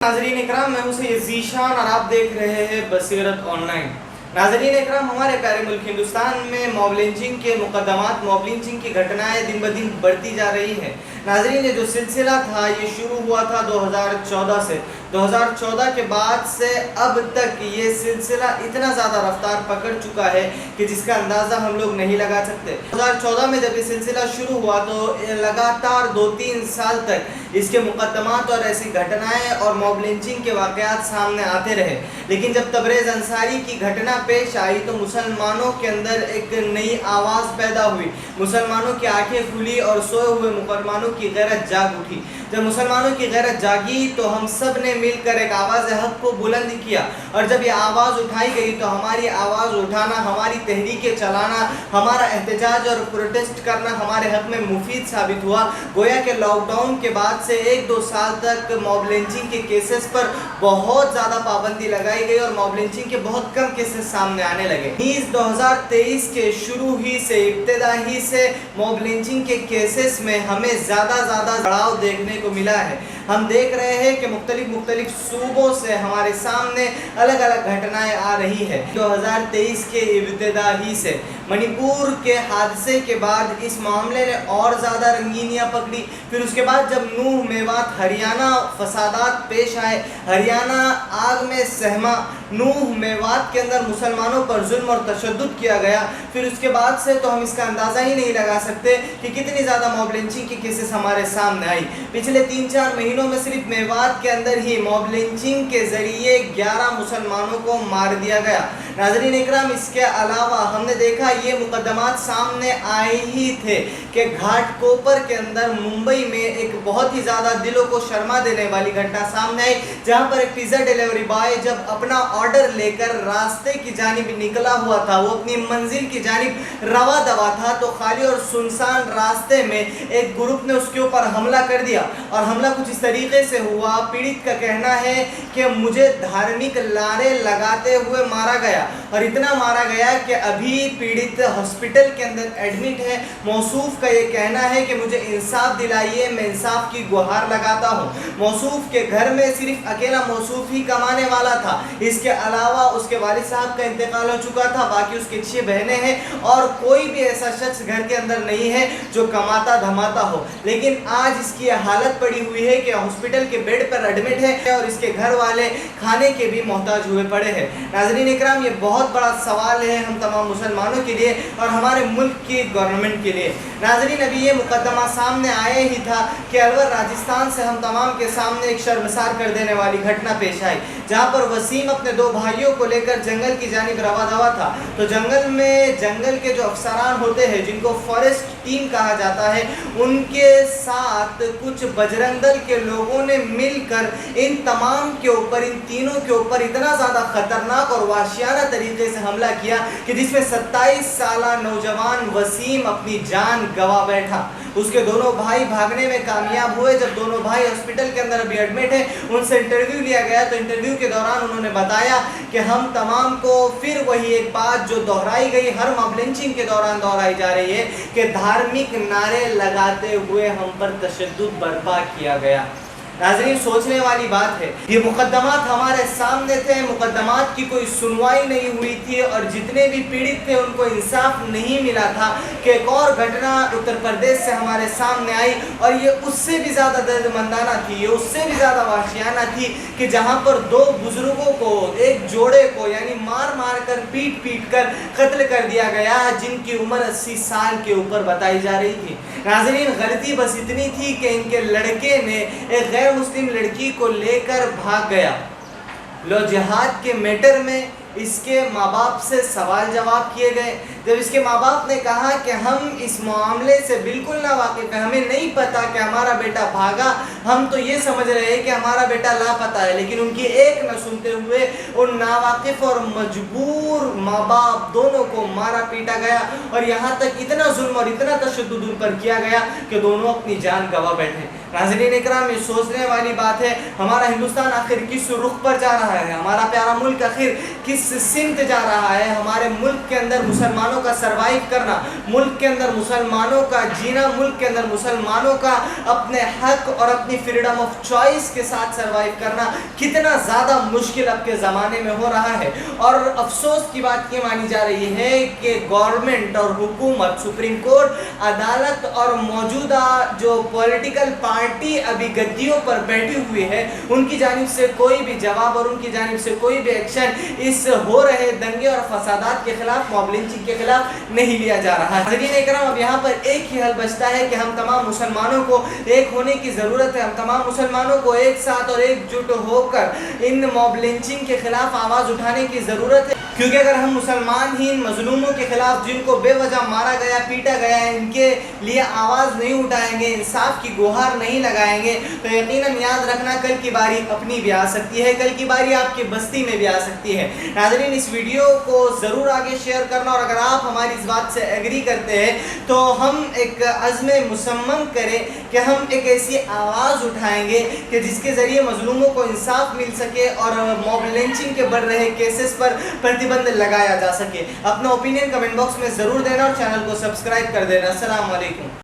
नाज़रीन इकराम, मैं हूं सैयद ज़ीशान और आप देख रहे हैं बसीरत ऑनलाइन। नाज़रीन इकराम, हमारे प्यारे मुल्क हिंदुस्तान में मॉब लिंचिंग के मुकदमात, मॉब लिंचिंग की घटनाएं दिन ब दिन बढ़ती जा रही है। नाज़रीन, ये जो सिलसिला था ये शुरू हुआ था 2014 से। 2014 के बाद से अब तक ये सिलसिला इतना ज़्यादा रफ्तार पकड़ चुका है कि जिसका अंदाज़ा हम लोग नहीं लगा सकते। 2014 में जब ये सिलसिला शुरू हुआ तो लगातार 2-3 साल तक इसके मुकदमात और ऐसी घटनाएं और मॉब लिंचिंग के वाक़यात सामने आते रहे। लेकिन जब तबरेज़ अंसारी की घटना पेश आई तो मुसलमानों के अंदर एक नई आवाज़ पैदा हुई, मुसलमानों की आंखें खुली और सोए हुए मुसलमानों की गैरत जाग उठी। जब मुसलमानों की गैरत जागी तो हम सब ने मिलकर एक आवाज़ हक को बुलंद किया, और जब ये आवाज़ उठाई गई तो हमारी आवाज़ उठाना, हमारी तहरीकें चलाना, हमारा एहतजाज और प्रोटेस्ट करना हमारे हक में मुफीद साबित हुआ। गोया कि लॉकडाउन के बाद से 1-2 साल तक मॉब लिंचिंग के केसेस पर बहुत ज़्यादा पाबंदी लगाई गई और मॉब लिंचिंग के बहुत कम केसेस सामने आने लगे। 2023 के शुरू ही से, इब्तिदा ही से मॉब लिंचिंग के केसेस में हमें ज़्यादा बढ़ाव देखने को मिला है। हम देख रहे हैं कि मुख्तलिफ सूबों से हमारे सामने अलग अलग घटनाएं आ रही है। 2023 के इब्तिदा ही से मणिपुर के हादसे के बाद इस मामले ने और ज़्यादा रंगीनियाँ पकड़ी। फिर उसके बाद जब नूह, मेवात, हरियाणा फसादात पेश आए, हरियाणा आग में सहमा, नूह, मेवात के अंदर मुसलमानों पर जुल्म और तशद्दुद किया गया। फिर उसके बाद से तो हम इसका अंदाज़ा ही नहीं लगा सकते कि कितनी ज़्यादा मॉब लिंचिंग के केसेस हमारे सामने आई। पिछले 3-4 महीनों में सिर्फ मेवात के अंदर ही मॉब लिंचिंग के ज़रिए 11 मुसलमानों को मार दिया गया। नाज़रीन इकराम, इसके अलावा हमने देखा ये मुकदमात सामने आए ही थे कि घाटकोपर के अंदर मुंबई में एक बहुत ही ज़्यादा दिलों को शर्मा देने वाली घटना सामने आई, जहां पर एक पिज़्ज़ा डिलीवरी बॉय जब अपना ऑर्डर लेकर रास्ते की जानिब निकला हुआ था, वो अपनी मंजिल की जानिब रवा दवा था, तो खाली और सुनसान रास्ते में एक ग्रुप ने उसके ऊपर हमला कर दिया। और हमला कुछ इस तरीके से हुआ, पीड़ित का कहना है कि मुझे धार्मिक नारे लगाते हुए मारा गया, और इतना मारा गया कि अभी पीड़ित हॉस्पिटल के अंदर एडमिट है। मौसूफ का ये कहना है कि मुझे इंसाफ दिलाइए, मैं इंसाफ की गुहार लगाता हूँ। मौसूफ के घर में सिर्फ अकेला मौसूफ ही कमाने वाला था, इसके अलावा उसके वालिद साहब का इंतकाल हो चुका था, बाकी उसके 6 बहनें हैं और कोई भी ऐसा शख्स घर के अंदर नहीं है जो कमाता धमाता हो। लेकिन आज इसकी हालत पड़ी हुई है कि हॉस्पिटल के बेड पर एडमिट है और इसके घर वाले खाने के भी मोहताज हुए पड़े हैं। नाज़रीन इकराम, ये बहुत बड़ा सवाल है हम तमाम मुसलमानों के लिए और हमारे मुल्क की गवर्नमेंट के लिए। नाज़रीन, अभी ये मुकदमा सामने आया ही था कि अलवर राजस्थान से हम तमाम के सामने एक शर्मसार कर देने वाली घटना पेश आई, जहाँ पर वसीम अपने 2 भाइयों को लेकर जंगल की जानिब रवा दवा था। तो जंगल के जो अफसरान होते हैं, जिनको फॉरेस्ट टीम कहा जाता है, उनके साथ कुछ बजरंग दल के लोगों ने मिलकर इन तमाम के ऊपर, इन तीनों के ऊपर इतना ज़्यादा खतरनाक और वाशियाना तरीके से हमला किया कि जिसमें 27 साला नौजवान वसीम अपनी जान गंवा बैठा। उसके दोनों भाई भागने में कामयाब हुए। जब दोनों भाई हॉस्पिटल के अंदर अभी एडमिट हैं, उनसे इंटरव्यू लिया गया तो इंटरव्यू के दौरान उन्होंने बताया कि हम तमाम को फिर वही एक बात जो दोहराई गई, हर मॉब लिंचिंग के दौरान दोहराई जा रही है कि धार्मिक नारे लगाते हुए हम पर तशद्दुद बर्पा किया गया। नाज़रीन, सोचने वाली बात है, ये मुकदमात हमारे सामने थे, मुकदमात की कोई सुनवाई नहीं हुई थी और जितने भी पीड़ित थे उनको इंसाफ नहीं मिला था कि एक और घटना उत्तर प्रदेश से हमारे सामने आई और ये उससे भी ज़्यादा दर्दमंदाना थी, ये उससे भी ज़्यादा वाशियाना थी कि जहाँ पर 2 बुजुर्गों को, एक जोड़े को यानी मार कर, पीट कर कत्ल कर दिया गया, जिनकी उम्र 80 साल के ऊपर बताई जा रही थी। नाज़रीन, गलती बस इतनी थी कि इनके लड़के ने एक गैर मुस्लिम लड़की को लेकर भाग गया। लो, जिहाद के मैटर में इसके माँ बाप से सवाल जवाब किए गए। जब इसके माँ बाप ने कहा कि हम इस मामले से बिल्कुल ना वाकिफ़ हैं, हमें नहीं पता कि हमारा बेटा भागा, हम तो ये समझ रहे हैं कि हमारा बेटा लापता है, लेकिन उनकी एक न सुनते हुए उन नावाकिफ़ और मजबूर माँ बाप दोनों को मारा पीटा गया और यहाँ तक इतना जुल्म और इतना तशद्दुद उन पर किया गया कि दोनों अपनी जान गंवा बैठे। नाज़रीन इकराम, ये सोचने वाली बात है हमारा हिंदुस्तान आखिर किस रुख पर जा रहा है, हमारा प्यारा मुल्क आखिर किस सिमत जा रहा है। हमारे मुल्क के अंदर मुसलमानों का सर्वाइव करना, मुल्क के अंदर मुसलमानों का जीना, मुल्क के अंदर मुसलमानों का अपने हक और अपनी फ्रीडम ऑफ चॉइस के साथ सर्वाइव करना कितना ज़्यादा मुश्किल अब के ज़माने में हो रहा है। और अफसोस की बात ये मानी जा रही है कि गवर्नमेंट और हुकूमत, सुप्रीम कोर्ट, अदालत और मौजूदा जो पॉलिटिकल पार्टी अभी गद्दियों पर बैठी हुई है, उनकी जानिब से कोई भी जवाब और उनकी जानिब से कोई भी एक्शन इस हो रहे दंगे और फसादात के खिलाफ, मॉब लिंचिंग के खिलाफ नहीं लिया जा रहा है। नाज़रीन इकराम, अब यहाँ पर एक ही हल बचता है कि हम तमाम मुसलमानों को एक होने की ज़रूरत है। हम तमाम मुसलमानों को एक साथ और एकजुट होकर इन मॉब लिंचिंग के खिलाफ आवाज़ उठाने की ज़रूरत है, क्योंकि अगर हम मुसलमान ही इन मजलूमों के खिलाफ, जिनको बेवजह मारा गया, पीटा गया, इनके लिए आवाज़ नहीं उठाएंगे, इंसाफ की गुहार नहीं लगाएंगे, तो यकीनन याद रखना कल की बारी अपनी भी आ सकती है, कल की बारी आपकी बस्ती में भी आ सकती है। नाज़रीन, इस वीडियो को ज़रूर आगे शेयर करना, और अगर आप हमारी इस बात से एग्री करते हैं तो हम एक अज़्म मुसम्मम करें कि हम एक ऐसी आवाज़ उठाएंगे कि जिसके ज़रिए मजलूमों को इंसाफ मिल सके और मॉब लिंचिंग के बढ़ रहे केसेस पर प्रतिबंध लगाया जा सके। अपना ओपिनियन कमेंट बॉक्स में ज़रूर देना और चैनल को सब्सक्राइब कर देना। अस्सलाम वालेकुम।